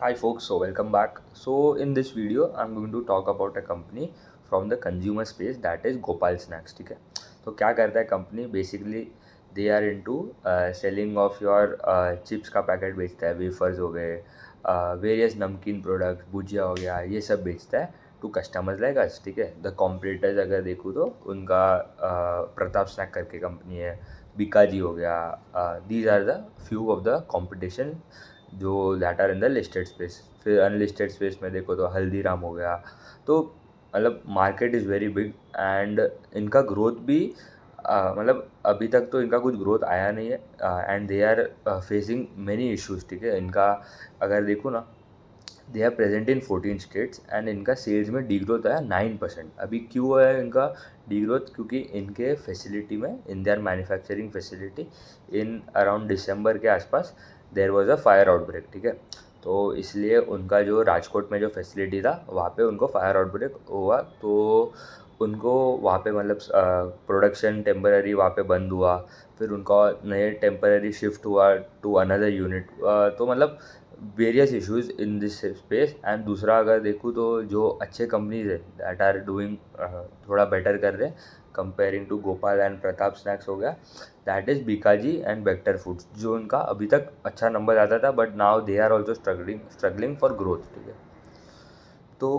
Hi folks, so welcome back. So in this video, I'm going to talk about a company from the consumer space that is Gopal Snacks. ठीक है, तो क्या करता है company basically they are into selling of your chips का packet बेचता है, wafers हो गए, वेरियस नमकीन प्रोडक्ट्स, भुजिया हो गया, ये सब बेचता है टू कस्टमर्स लाइक अस. ठीक है, द कॉम्पिटिटर्स अगर देखूँ तो उनका प्रताप स्नैक करके कंपनी है, बीकाजी हो गया. These are the few of the competition जो that are in the listed space. फिर अनलिस्टेड स्पेस में देखो तो हल्दीराम हो गया. तो मतलब market is very big and इनका ग्रोथ भी मतलब अभी तक तो इनका कुछ ग्रोथ आया नहीं है and they are facing many issues. ठीक है, इनका अगर देखो ना, they are present in 14 states and इनका सेल्स में डी ग्रोथ आया 9%. अभी क्यों है इनका डी ग्रोथ? क्योंकि इनके फैसिलिटी में, in there manufacturing facility, in around दिसंबर के आसपास there was a fire outbreak. ठीक है, तो इसलिए उनका जो राजकोट में जो फैसिलिटी था वहाँ पे उनको फायर आउटब्रेक हुआ. तो उनको वहाँ पे मतलब प्रोडक्शन टेम्पररी वहाँ पे बंद हुआ. फिर उनका नए टेम्पररी शिफ्ट हुआ टू अनदर यूनिट. तो मतलब various issues in this space. And दूसरा अगर देखूँ तो जो अच्छे कंपनीज है दैट आर डूइंग थोड़ा बेटर कर रहे हैं comparing to Gopal and Pratap snacks हो गया, that is Bikaji and Bector foods, जो उनका अभी तक अच्छा नंबर आता था but now they are also struggling for growth. ठीक है, तो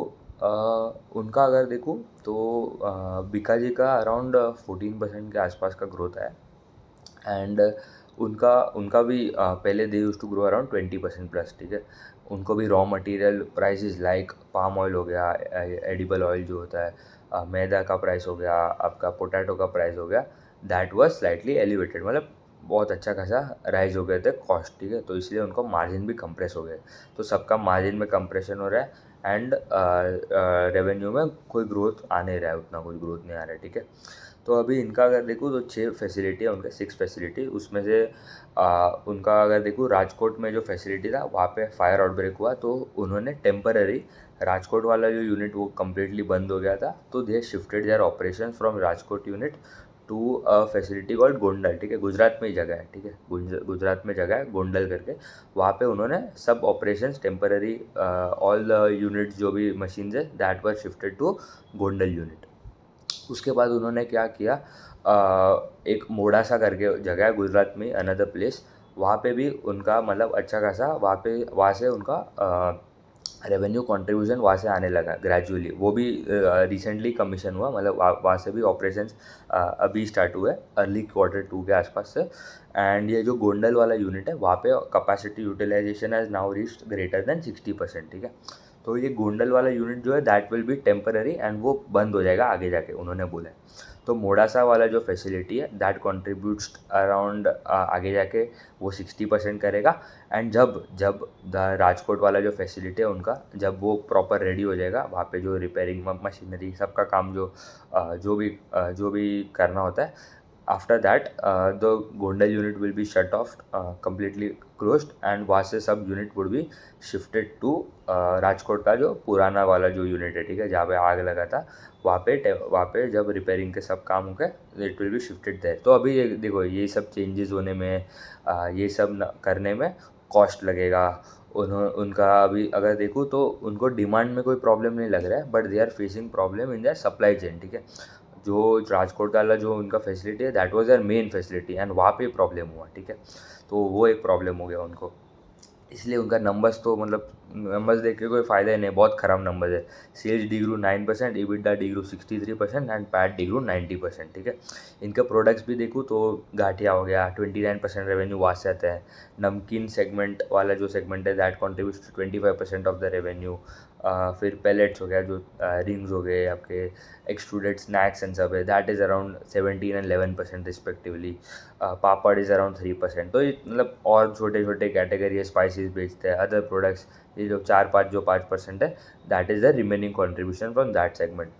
उनका अगर देखूँ तो बीकाजी का अराउंड 14% के आसपास का ग्रोथ है. एंड उनका उनका भी पहले they use to grow around 20% plus. ठीक है, उनको भी raw material prices like palm oil हो गया, एडिबल ऑयल जो होता है, मैदा का प्राइस हो गया, आपका पोटैटो का प्राइस हो गया, दैट वाज स्लाइटली एलिवेटेड. मतलब बहुत अच्छा खासा राइज हो गए थे कॉस्ट. ठीक है, तो इसलिए उनको मार्जिन भी कंप्रेस हो गए. तो सबका मार्जिन में कंप्रेशन हो रहा है एंड रेवेन्यू में कोई ग्रोथ आ नहीं रहा है, उतना कोई ग्रोथ नहीं आ रहा है. ठीक है, तो अभी इनका अगर देखूँ तो 6 फैसिलिटी है उनके, 6 फैसिलिटी. उसमें से उनका अगर देखूँ राजकोट में जो फैसिलिटी था वहाँ पे फायर आउटब्रेक हुआ तो उन्होंने टेम्पररी राजकोट वाला जो यूनिट वो कम्प्लीटली बंद हो गया था. तो they shifted their operation from Rajkot unit to a facility called Gondal. ठीक है, गुजरात में ही जगह है. ठीक है, गुजरात में जगह है गोंडल करके. वहाँ पे उन्होंने सब operations temporary all the units जो भी मशीन्स है that were shifted to Gondal unit. उसके बाद उन्होंने क्या किया, एक मोडासा करके जगह है गुजरात में, अनदर प्लेस. वहाँ पे भी उनका मतलब अच्छा खासा वहाँ से उनका रेवेन्यू कंट्रीब्यूशन वहाँ से आने लगा ग्रेजुअली. वो भी रिसेंटली कमीशन हुआ, मतलब वहाँ से भी ऑपरेशंस अभी स्टार्ट हुए अर्ली Q2 के आसपास से. एंड ये जो गोंडल वाला यूनिट है वहाँ पे capacity utilisation has now reached greater than 60%. ठीक है, तो ये गोंडल वाला यूनिट जो है that will be temporary and वो बंद हो जाएगा आगे जाके, उन्होंने बोला है. तो मोडासा वाला जो फैसिलिटी है दैट कॉन्ट्रीब्यूट्स अराउंड आगे जाके वो 60% करेगा. एंड जब जब द राजकोट वाला जो फैसिलिटी है उनका जब वो प्रॉपर रेडी हो जाएगा, वहाँ पे जो रिपेयरिंग मशीनरी सबका काम जो भी करना होता है, after that the Gondal unit will be shut off, completely closed, and वहाँ से सब unit would be shifted to Rajkot का जो पुराना वाला जो यूनिट है. ठीक है, जहाँ पे आग लगा था वहाँ पे जब रिपेयरिंग के सब काम हो गए it will be shifted there. तो अभी ये देखो ये सब चेंजेस होने में ये सब करने में कॉस्ट लगेगा. उनका अभी अगर देखूँ तो उनको डिमांड में कोई प्रॉब्लम नहीं लग रहा है but they are facing problem in their supply chain. ठीक है, जो राजकोट वाला जो उनका फैसिलिटी है that was their main facility and वहाँ पे प्रॉब्लम हुआ. ठीक है, तो वो एक प्रॉब्लम हो गया उनको. इसलिए उनका नंबर्स तो मतलब नंबर्स देख के कोई फ़ायदा ही नहीं, बहुत ख़राब नंबर्स है. Sales degrow 9%, EBITDA degrow 63% and PAT degrow 90%. ठीक है, इनके प्रोडक्ट्स भी देखूँ तो गाठिया हो गया, 29% रेवेन्यू वहाँ से आता है. नमकीन सेगमेंट वाला जो सेगमेंट है that contributes to 25% of the revenue. फिर पैलेट्स हो गया, जो रिंग्स हो गए आपके, एक्सट्रूडेड स्नैक्स एंड सब है that is around 17 and 11% respectively. Papad is around 3%. तो ये मतलब और छोटे छोटे कैटेगरी है, स्पाइसेस बेचते हैं, अदर प्रोडक्ट्स, ये जो 5% है that is the remaining contribution from that segment.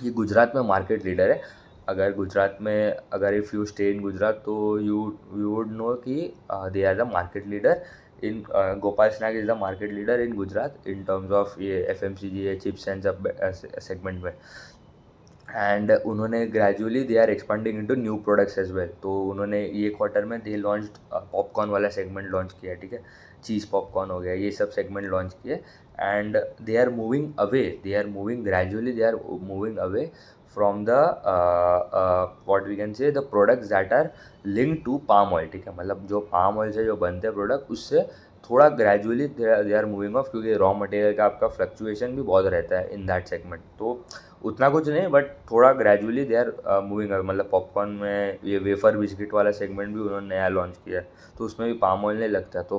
ये गुजरात में मार्केट लीडर है. अगर गुजरात में अगर if you stay in Gujarat तो यू वुड नो कि they are the market leader in Gopal snack is the market leader in Gujarat in terms of ये FMCG chips and सब सेगमेंट में. एंड उन्होंने gradually they are expanding into new products as well. तो उन्होंने ये quarter में they launched popcorn वाला segment launch किया, ठीक है, चीज़ पॉपकॉर्न हो गया, ये सब सेगमेंट लॉन्च किए। And they are moving away, they are moving gradually, they are moving away from the what we can say the products that are link to palm oil, ठीक है, मतलब जो palm oil से जो बनते हैं product उससे थोड़ा gradually they are moving off, क्योंकि रॉ मटेरियल का आपका फ्लक्चुएशन भी बहुत रहता है इन दैट सेगमेंट। तो उतना कुछ नहीं, बट थोड़ा ग्रेजुअली दे आर मूविंग, मतलब पॉपकॉर्न में ये वेफर बिस्किट वाला सेगमेंट भी उन्होंने नया लॉन्च किया है, तो उसमें भी पाम ऑयल नहीं लगता, तो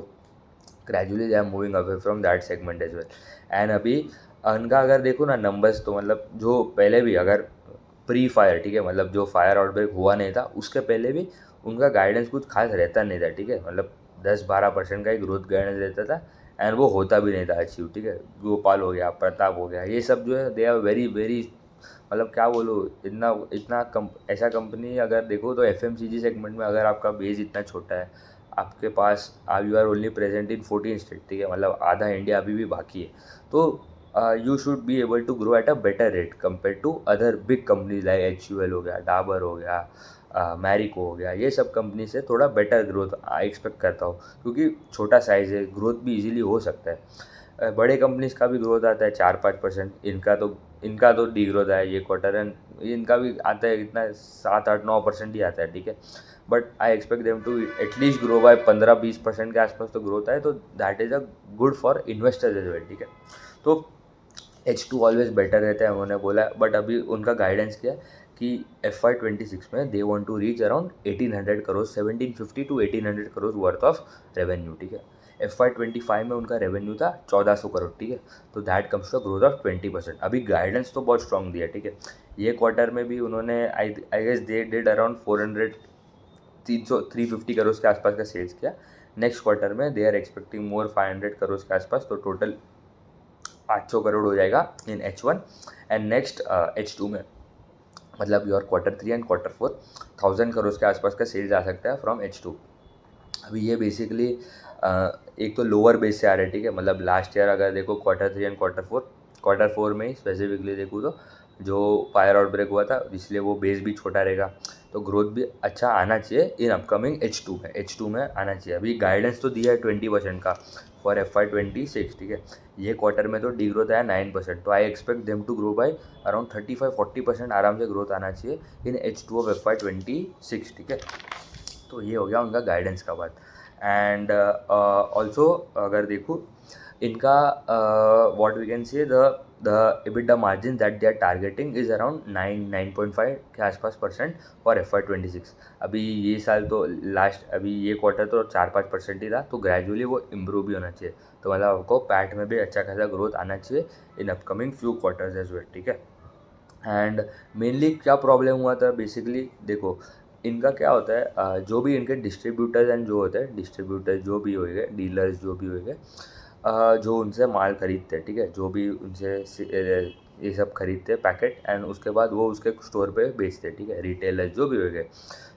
gradually they are moving away from that segment as well. And अभी उनका अगर देखो ना नंबर्स, तो मतलब जो पहले भी अगर प्री फायर, ठीक है, मतलब जो फायर आउटब्रेक हुआ नहीं था उसके पहले भी उनका गाइडेंस कुछ खास रहता नहीं था, ठीक है, मतलब 10-12% का ही ग्रोथ गाइडेंस रहता था, एंड वो होता भी नहीं था अचीव, ठीक है। गोपाल हो गया, प्रताप हो गया, ये सब जो है दे आर वेरी वेरी, मतलब क्या बोलो, इतना इतना ऐसा कंपनी अगर देखो तो FMCG सेगमेंट में अगर आपका बेस इतना छोटा है, आपके पास you are only present in 14 state, ठीक है, मतलब आधा इंडिया अभी भी बाकी है, तो you should be able to grow at a better rate compare to other big companies like HUL हो गया, डाबर हो गया, मैरिको हो गया, ये सब कंपनी से थोड़ा बेटर ग्रोथ एक्सपेक्ट करता हूँ, क्योंकि छोटा साइज़ है, ग्रोथ भी इजीली हो सकता है। बड़े कंपनीज का भी ग्रोथ आता है 4-5%, इनका तो डी ग्रोथ है ये क्वार्टर, एंड इनका भी आता है इतना 7-8-9% ही आता है, ठीक है, but I expect them to at least grow by 15-20% के आसपास तो ग्रोथ है, तो that is a good for investors as well, ठीक है। तो H2 ऑलवेज बेटर रहता है उन्होंने बोला, बट अभी उनका गाइडेंस क्या है कि FY26 में they want to reach around 1800 crore, 1750 to 1800 crore worth of revenue, ठीक है। FY25 में उनका रेवेन्यू था 1400 करोड़, ठीक है, तो that comes to growth of 20%। अभी गाइडेंस तो बहुत स्ट्रॉन्ग दिया, ठीक है। ये क्वार्टर में भी उन्होंने I guess they did around 350 crore के आसपास का सेल्स किया। नेक्स्ट क्वार्टर में they are expecting more 500 crore के आसपास, तो टोटल 800 करोड़ हो जाएगा इन H1। एंड नेक्स्ट H2 में, मतलब your Q3 and Q4 1000 crore के आसपास का सेल्स आ सकता है फ्रॉम H2। अभी ये बेसिकली एक तो लोअर बेस से आ रहा है, ठीक है, मतलब लास्ट ईयर अगर देखो Q3 एंड Q4 में ही स्पेसिफिकली देखूँ तो जो फायर आउटब्रेक हुआ था, इसलिए वो बेस भी छोटा रहेगा, तो ग्रोथ भी अच्छा आना चाहिए इन अपकमिंग H2 में आना चाहिए। अभी गाइडेंस तो दिया है 20% का फॉर FY26, ठीक है, ये क्वार्टर में तो डी ग्रोथ आया 9%, तो I expect them to grow by around 35-40% आराम से ग्रोथ आना चाहिए इन H2 ऑफ FY26, ठीक है। तो ये हो गया उनका गाइडेंस का बात। एंड ऑल्सो अगर देखूँ इनका what we can say the EBITDA margin that they are targeting is around 9.5 के आसपास परसेंट फॉर FY26। अभी ये साल तो अभी ये क्वार्टर तो 4-5% ही था, तो ग्रेजुअली वो इम्प्रूव भी होना चाहिए, तो मतलब आपको पैट में भी अच्छा खासा ग्रोथ आना चाहिए in upcoming few quarters as well, ठीक है। एंड मेनली क्या प्रॉब्लम हुआ था बेसिकली, देखो इनका क्या होता है, जो भी इनके डिस्ट्रीब्यूटर्स एंड जो होते हैं डिस्ट्रीब्यूटर्स, जो भी होएंगे डीलर्स, जो भी होएंगे, जो उनसे माल खरीदते हैं, ठीक है, जो भी उनसे ये सब खरीदते हैं पैकेट, एंड उसके बाद वो उसके स्टोर पे बेचते हैं, ठीक है, रिटेलर्स जो भी होएंगे।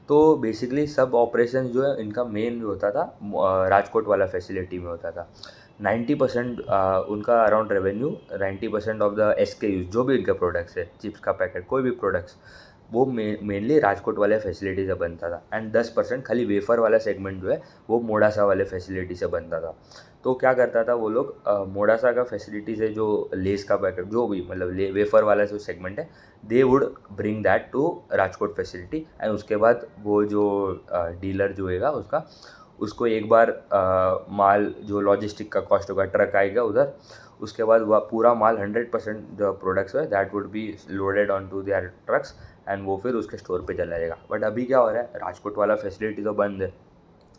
तो बेसिकली सब ऑपरेशन जो है इनका मेन जो होता था राजकोट वाला फैसिलिटी में होता था। 90% उनका around revenue, 90% of the SKUs जो भी इनके प्रोडक्ट्स है, चिप्स का पैकेट, कोई भी प्रोडक्ट्स, वो मेनली राजकोट वाले फैसिलिटी से बनता था, एंड 10% खाली वेफर वाला सेगमेंट जो है वो मोडासा वाले फैसिलिटी से बनता था। तो क्या करता था वो लोग, मोडासा का फैसिलिटी से जो लेस का पैकेट, जो भी मतलब वेफर वाला जो सेगमेंट है, they would bring that to Rajkot facility, and उसके बाद वो जो डीलर जो होएगा उसको एक बार माल जो लॉजिस्टिक का कॉस्ट होगा, ट्रक आएगा उधर, उसके बाद वह पूरा माल 100% जो प्रोडक्ट्स है that would be loaded on to their trucks, and वो फिर उसके स्टोर पे चला जाएगा। बट अभी क्या हो रहा है, राजकोट वाला फैसिलिटी तो बंद है,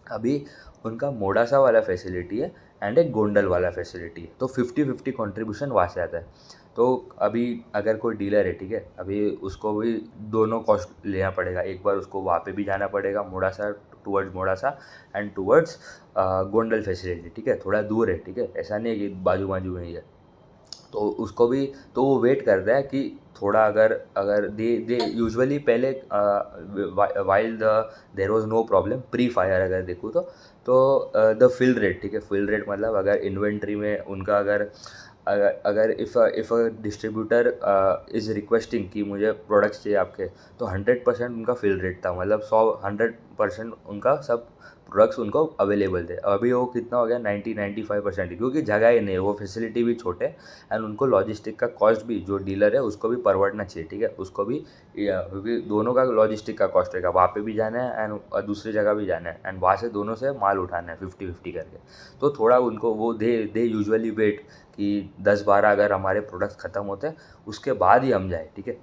अभी उनका मोडासा वाला फैसिलिटी है एंड एक गोंडल वाला फैसिलिटी है, तो 50-50 कॉन्ट्रीब्यूशन वहाँ से आता है। तो अभी अगर कोई डीलर है, ठीक है, अभी उसको भी दोनों कॉस्ट लेना पड़ेगा, एक बार उसको वहाँ पे भी जाना पड़ेगा Modasa, towards Modasa and towards Gondal facility, ठीक है, थोड़ा दूर है, ठीक है, ऐसा नहीं है कि बाजू बाजू में ही है, तो उसको भी, तो वो वेट करता है कि थोड़ा अगर अगर दे दे यूजुअली पहले while the there was no problem pre fire अगर देखूँ तो द फिल रेट, ठीक है, फिल रेट मतलब अगर इन्वेंट्री में उनका अगर अगर if a distributor is requesting कि मुझे प्रोडक्ट्स चाहिए आपके, तो 100% उनका फिल रेट था, मतलब 100% उनका सब प्रोडक्ट्स उनको अवेलेबल थे। अभी वो कितना हो गया, 90-95%, क्योंकि जगह ही नहीं है, वो फैसिलिटी भी छोटे, एंड उनको लॉजिस्टिक का कॉस्ट भी, जो डीलर है उसको भी परवड़ना चाहिए, ठीक है, उसको भी, क्योंकि दोनों का लॉजिस्टिक का कॉस्ट रहेगा, वहाँ पे भी जाना है एंड दूसरी जगह भी जाना है, एंड वहाँ से दोनों से माल उठाना है 50-50 करके। तो थोड़ा उनको वो दे यूजुअली वेट कि 10-12 अगर हमारे प्रोडक्ट्स ख़त्म होते हैं उसके बाद ही हम जाए, ठीक है।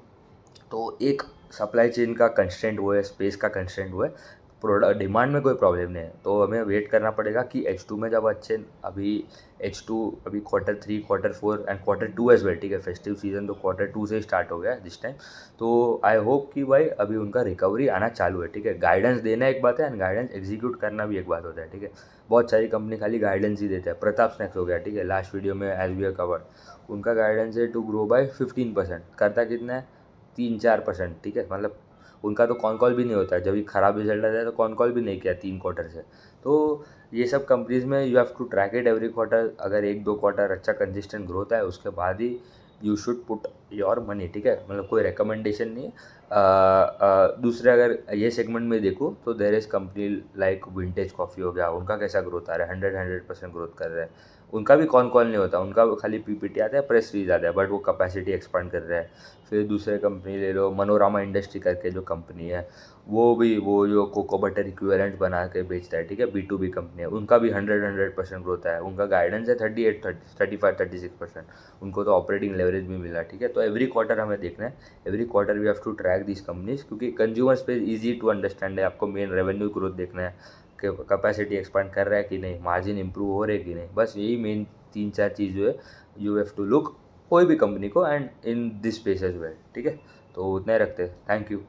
तो एक सप्लाई चेन का कंस्ट्रेंट वो है, स्पेस का कंस्ट्रेंट वो है, प्रोडक्ट डिमांड में कोई प्रॉब्लम नहीं है, तो हमें वेट करना पड़ेगा कि H2 में जब अच्छे, अभी H2, अभी Q3, Q4 and Q2 as well, ठीक है, फेस्टिव सीजन तो Q2 से ही स्टार्ट हो गया है दिस टाइम। तो आई होप कि भाई अभी उनका रिकवरी आना चालू है, ठीक है। गाइडेंस देना एक बात है एंड गाइडेंस एग्जीक्यूट करना भी एक बात होता है, ठीक है। बहुत सारी कंपनी खाली गाइडेंस ही देते हैं, प्रताप स्नैक्स हो गया, ठीक है, लास्ट वीडियो में एज वी कवर्ड, उनका गाइडेंस है टू ग्रो बाय 15%, करता कितना है, 3-4%, ठीक है, मतलब उनका तो कॉन कॉल भी नहीं होता है, जब भी ख़राब रिजल्ट आता है तो कॉन कॉल भी नहीं किया 3 क्वार्टर से। तो ये सब कंपनीज़ में you have to track it every quarter, अगर 1-2 क्वार्टर अच्छा कंसिस्टेंट ग्रोथ है उसके बाद ही you should put your money, ठीक है, मतलब कोई रिकमेंडेशन नहीं है। दूसरे अगर ये सेगमेंट में देखो तो there is company like vintage coffee हो गया, उनका कैसा ग्रोथ आ रहा है, 100% ग्रोथ कर रहा है, उनका भी कॉन कॉल नहीं होता, उनका खाली पीपीटी आता है, प्रेस रिलीज आता है, बट वो कैपेसिटी एक्सपांड कर रहा है। फिर दूसरे कंपनी ले लो, मनोरामा इंडस्ट्री करके जो कंपनी है, वो जो कोको बटर इक्विवेलेंट बना के बेचता है, ठीक है, B2B कंपनी है, उनका भी 100% ग्रोथ है, उनका गाइडेंस है 35-36%, उनको तो ऑपरेटिंग लेवरेज भी मिला, ठीक है। तो एवरी क्वार्टर हमें देखना है, every quarter we have to track this companies, क्योंकि consumer space easy to understand है, आपको मेन रेवेन्यू ग्रोथ देखना है कि कैपेसिटी एक्सपांड कर रहा है कि नहीं, मार्जिन इंप्रूव हो रहे कि नहीं, बस यही मेन 3-4 चीज़ जो है यू हैव टू लुक कोई भी कंपनी को, and in this space as well, ठीक है। तो उतना ही रखते हैं, थैंक यू।